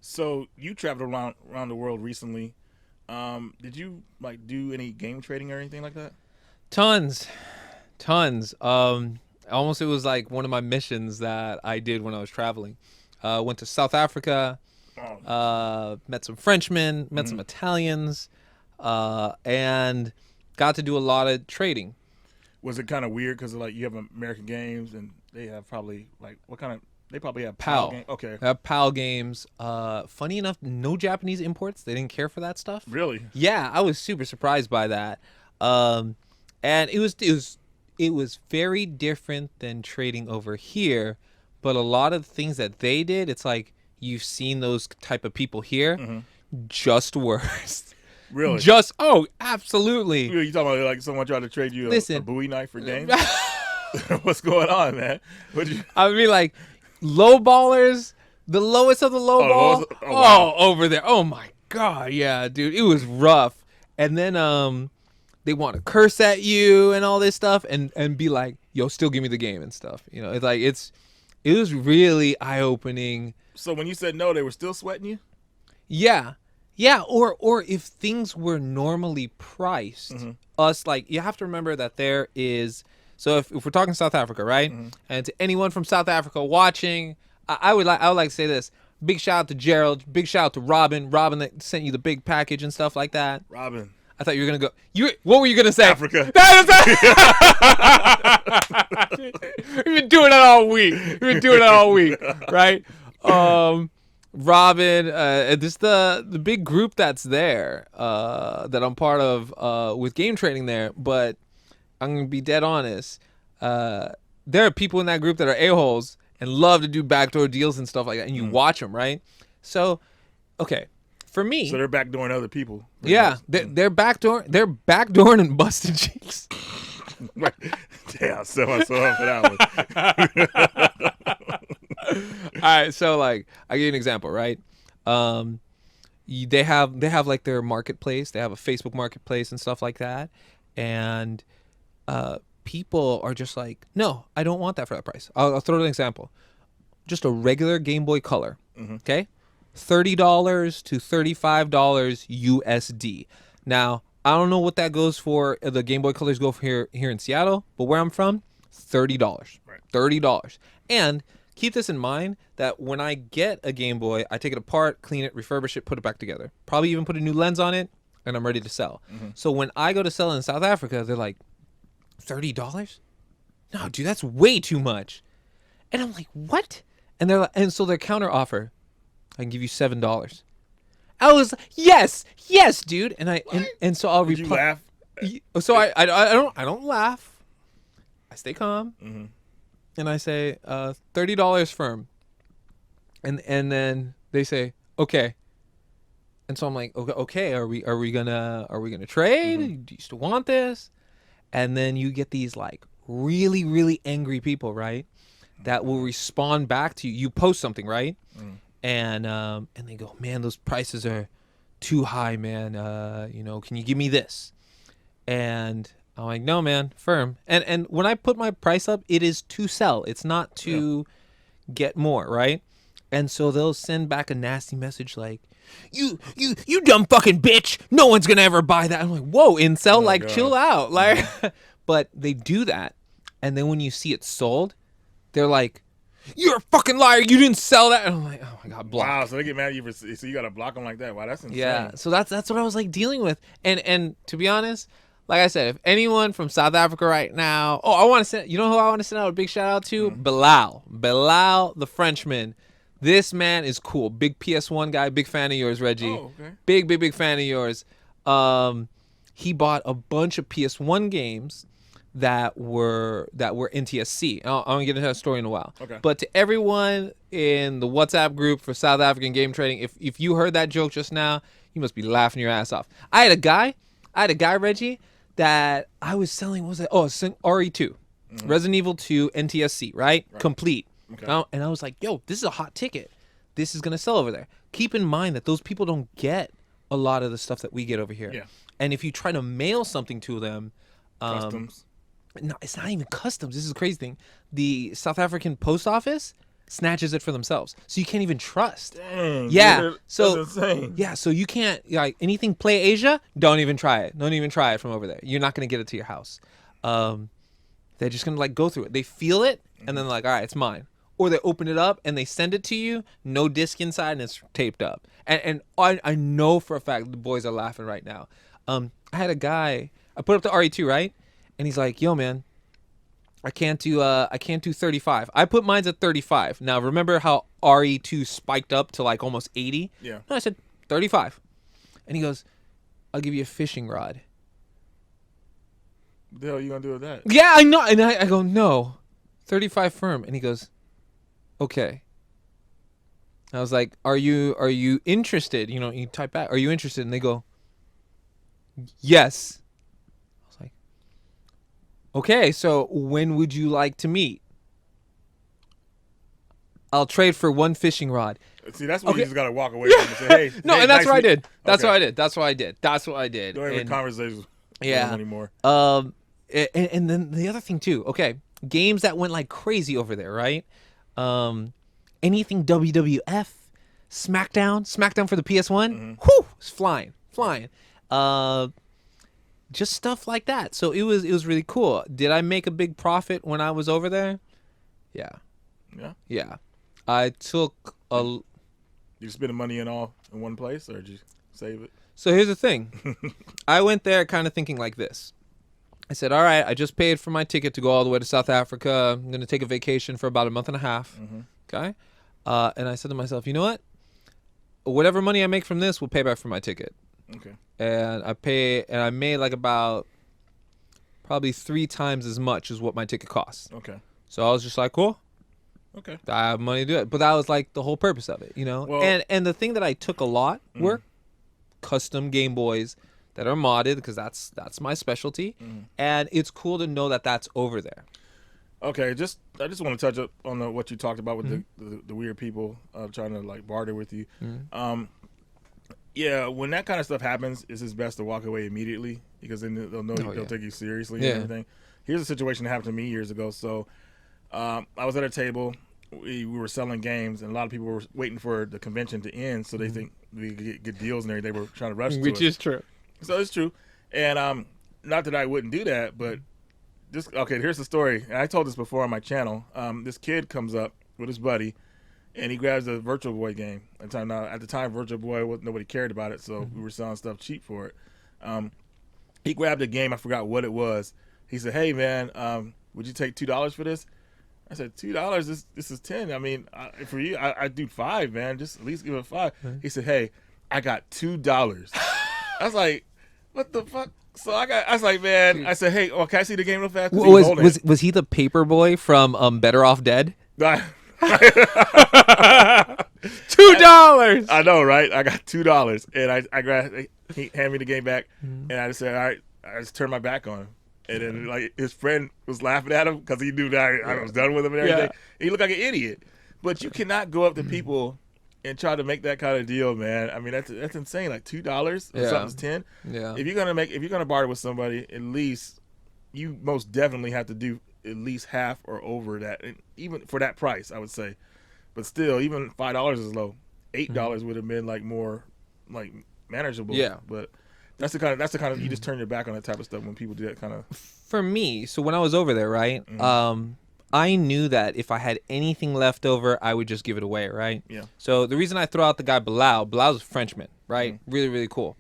So you traveled around the world recently. Did you like do any game trading or anything like that? Tons, tons. Almost it was like one of my missions that I did when I was traveling. Went to South Africa, Oh, met some Frenchmen, met some mhm. Italians, and got to do a lot of trading. Was it kind of weird because like you have American games and they have probably like what kind of they probably have PAL PAL, game. Okay, PAL games. Funny enough, no Japanese imports. They didn't care for that stuff. really? Yeah, I was super surprised by that. Um, and it was very different than trading over here. But a lot of the things that they did, it's like you've seen those type of people here, Hmm. just worse. Really? Just absolutely. You talking about like someone tried to trade you a Listen, Bowie knife for games? What's going on, man? What you? I mean, like low ballers, the lowest of the low ball. Oh wow. Oh, over there. Oh my god, yeah, dude, it was rough. And then they want to curse at you and all this stuff, and be like, "Yo, still give me the game and stuff." It's like it was really eye opening. So when you said no, they were still sweating you. Yeah, yeah. Or if things were normally priced, Hmm. us like you have to remember that there is. So if we're talking South Africa, right? Hmm. And to anyone from South Africa watching, I would like to say this. Big shout out to Gerald. Big shout out to Robin. Robin that sent you the big package and stuff like that. Robin, I thought you were gonna go. What were you gonna say? Africa. We've been doing it all week. We've been doing it all week, right? Robin, this the big group that's there, that I'm part of, with game training there. But I'm gonna be dead honest. There are people in that group that are a-holes and love to do backdoor deals and stuff like that, and you watch them, right? So, okay, for So me, they're backdooring other people. Pretty yeah, much. they're backdooring and busting cheeks. Right. Damn, so I saw up for that All right, so like I give you an example, right? Um, they have like their marketplace. They have a Facebook marketplace and stuff like that, and people are just like, no, I don't want that for that price. I'll throw an example. Just a regular Game Boy Color, one. Hmm. okay, $30 to $35 USD. Now I don't know what that goes for. The Game Boy Colors go for here in Seattle, but where I'm from, $30. Right. $30. And keep this in mind that when I get a Game Boy, I take it apart, clean it, refurbish it, put it back together. Probably even put a new lens on it, and I'm ready to sell. Hmm. So when I go to sell in South Africa, they're like, $30? No, dude, that's way too much. And I'm like, what? And they're like, and so their counter offer, I can give you $7. I was like, yes, yes, dude. And so I'll Did you reply. laugh? So I don't laugh. I stay calm Hmm. and I say, $30 firm. And then they say, okay. And so I'm like, okay, are we gonna trade? Hmm. Do you still want this? And then you get these like really, really angry people, right? That will respond back to you. You post something, right? Hmm. And they go, man, those prices are too high, man. Can you give me this? And I'm like, no, man, firm. And when I put my price up, it is to sell. It's not Yeah. to get more, right? And so they'll send back a nasty message like, you dumb fucking bitch. No one's gonna ever buy that. I'm like, whoa, incel, Oh like chill God. out. Like but they do that. And then when you see it sold, they're like, you're a fucking liar. You didn't sell that. And I'm like, oh my god, Wow. block. So they get mad at you for so you got to block them like that. Wow, that's Yeah. insane. So that's what I was like dealing with. And to be honest, like I said, if anyone from South Africa right now, I want to send, who I want to send out a big shout out to? Mm. Bilal, the Frenchman. This man is cool. Big PS1 guy. Big fan of yours, Reggie. Oh, okay. Big fan of yours. He bought a bunch of PS1 games that were NTSC. I'm gonna get into that story in a while. Okay. But to everyone in the WhatsApp group for South African game trading, if you heard that joke just now, you must be laughing your ass off. I had a guy, Reggie, that I was selling. What was it? Oh, RE2, Resident Evil 2 NTSC, right? Complete. Okay. And I was like, yo, this is a hot ticket. This is gonna sell over there. Keep in mind that those people don't get a lot of the stuff that we get over here. Yeah. And if you try to mail something to them, Customs. no, it's not even customs. This is the crazy thing. The South African post office, snatches it for themselves. So you can't even trust. Dang. Yeah. Dude, So that's insane. yeah, so you can't like anything Play Asia. Don't even try it. Don't even try it from over there. You're not gonna get it to your house. They're just gonna like go through it. They feel it, and then like, all right, it's mine. Or they open it up and they send it to you, no disc inside, and it's taped up. And I know for a fact the boys are laughing right now. I had a guy. I put up the RE2, right, and he's like, "Yo, man, I can't do 35. I put mine at 35. Now remember how RE2 spiked up to like almost 80? Yeah. No, I said 35. And he goes, "I'll give you a fishing rod." What the hell are you gonna do with that? Yeah, I know. And I go, "No, 35 firm." And he goes, "Okay." I was like, are you interested? You know, you type back, "Are you interested?" And they go, "Yes." I was like, "Okay, so when would you like to meet?" "I'll trade for one fishing rod." See, that's when Okay. you just gotta walk away from it and say, "Hey, No, hey, and that's nice what I meet-" did. That's Okay. what I did. That's what I did. That's what I did. Don't have a And- conversation with Yeah. them anymore. And then the other thing too. Okay, games that went like crazy over there, right? Anything WWF, SmackDown for the PS1. Whew, it's flying. Just stuff like that. So it was really cool. Did I make a big profit when I was over there? Yeah. Yeah. I took a. You spend the money in one place, or did you save it? So here's the thing. I went there kind of thinking like this. I said, all right, I just paid for my ticket to go all the way to South Africa. I'm going to take a vacation for about a month and a half. Okay. And I said to myself, you know what? Whatever money I make from this will pay back for my ticket. Okay. And I made like about probably 3 times as much as what my ticket costs. Okay. So I was just like, cool. Okay. I have money to do it. But that was like the whole purpose of it, you know? Well- and the thing that I took a lot were custom Game Boys that are modded, because that's my specialty. And it's cool to know that that's over there. Okay. I just want to touch up on what you talked about with the weird people trying to like barter with you. Yeah, when that kind of stuff happens, it's just best to walk away immediately, because then they'll know they'll take you seriously Yeah. and everything. Here's a situation that happened to me years ago. So I was at a table. We were selling games, and a lot of people were waiting for the convention to end, so they think we could get good deals and everything. They were trying to rush to Which us. is true. So it's true. And not that I wouldn't do that, but here's the story. And I told this before on my channel. This kid comes up with his buddy, and he grabs a Virtual Boy game. At the time, Virtual Boy, nobody cared about it, so we were selling stuff cheap for it. He grabbed a game. I forgot what it was. He said, "Hey, man, would you take $2 for this?" I said, $2? This is 10. I mean, for you, I'd do 5, man. Just at least give it 5. He said, "Hey, I got $2." I was like, "What the fuck?" So I was like, "Man," I said, "Hey, can I see the game real fast?" 'Cause he holding it. Was he the paper boy from Better Off Dead? $2. I know, right? I got $2, and I grabbed. He handed me the game back, and I just said, "All right." I just turned my back on him, and then like his friend was laughing at him because he knew that I was done with him and everything. Yeah. And he looked like an idiot. But you cannot go up to people and try to make that kind of deal, man. I mean, that's insane. Like $2, Yeah. something's 10. Yeah. If you're gonna barter with somebody, at least you most definitely have to do at least half or over that, and even for that price, I would say. But still, even $5 is low. $8 would have been like more like manageable. Yeah. But that's the kind of you just turn your back on that type of stuff when people do that kind of. For me, so when I was over there, right? I knew that if I had anything left over, I would just give it away, right? Yeah. So the reason I throw out the guy Bilal's a Frenchman, right? Really, really cool.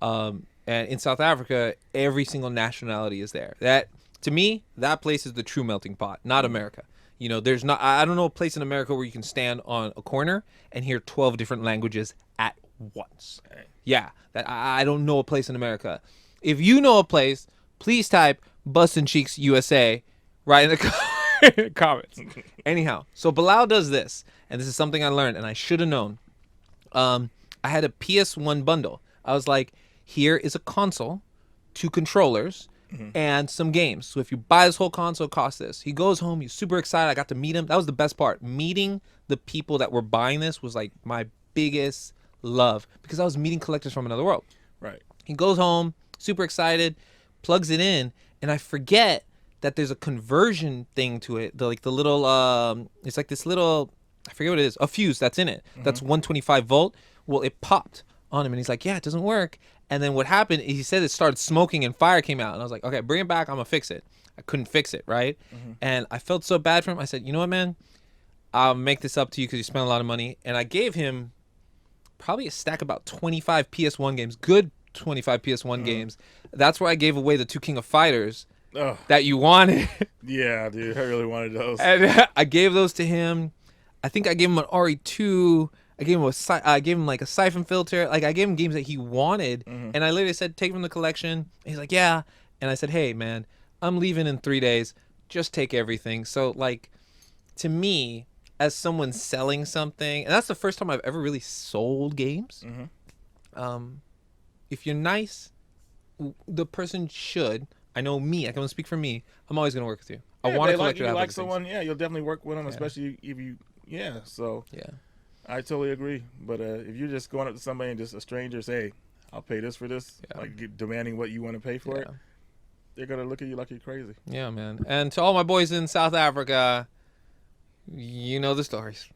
And in South Africa, every single nationality is there. That, to me, that place is the true melting pot, not America. You know, there's not. I don't know a place in America where you can stand on a corner and hear 12 different languages at once. Yeah, that I don't know a place in America. If you know a place, please type Bustin' Cheeks USA right in the comments. Anyhow, so Bilal does this, and this is something I learned, and I should have known. I had a PS1 bundle. I was like, here is a console, 2 controllers, and some games. So if you buy this whole console, it costs this. He goes home. He's super excited. I got to meet him. That was the best part. Meeting the people that were buying this was like my biggest love, because I was meeting collectors from another world. Right. He goes home, super excited, plugs it in, and I forget that there's a conversion thing to it. The little, it's like this little I forget what it is, a fuse that's in it. That's 125 volt. Well, it popped on him, and he's like, yeah, it doesn't work. And then what happened, he said it started smoking and fire came out. And I was like, okay, bring it back. I'm going to fix it. I couldn't fix it, right? And I felt so bad for him. I said, you know what, man? I'll make this up to you because you spent a lot of money. And I gave him probably a stack of about 25 PS1 games, good 25 PS1 games. That's where I gave away the 2 King of Fighters that you wanted. Yeah, dude, I really wanted those. And I gave those to him. I think I gave him an RE2. I gave him like a siphon filter. Like I gave him games that he wanted, and I literally said, "Take them from the collection." And he's like, "Yeah." And I said, "Hey, man, I'm leaving in 3 days. Just take everything." So like, to me, as someone selling something, and that's the first time I've ever really sold games. If you're nice, the person should. I know me. I can only speak for me. I'm always gonna work with you. Yeah, I want to like collect your like someone. Yeah, you'll definitely work with them, especially if you. Yeah, so Yeah. I totally agree. But if you're just going up to somebody and just a stranger say, hey, I'll pay this for this, like demanding what you want to pay for it, they're going to look at you like you're crazy. Yeah, man. And to all my boys in South Africa, you know the stories.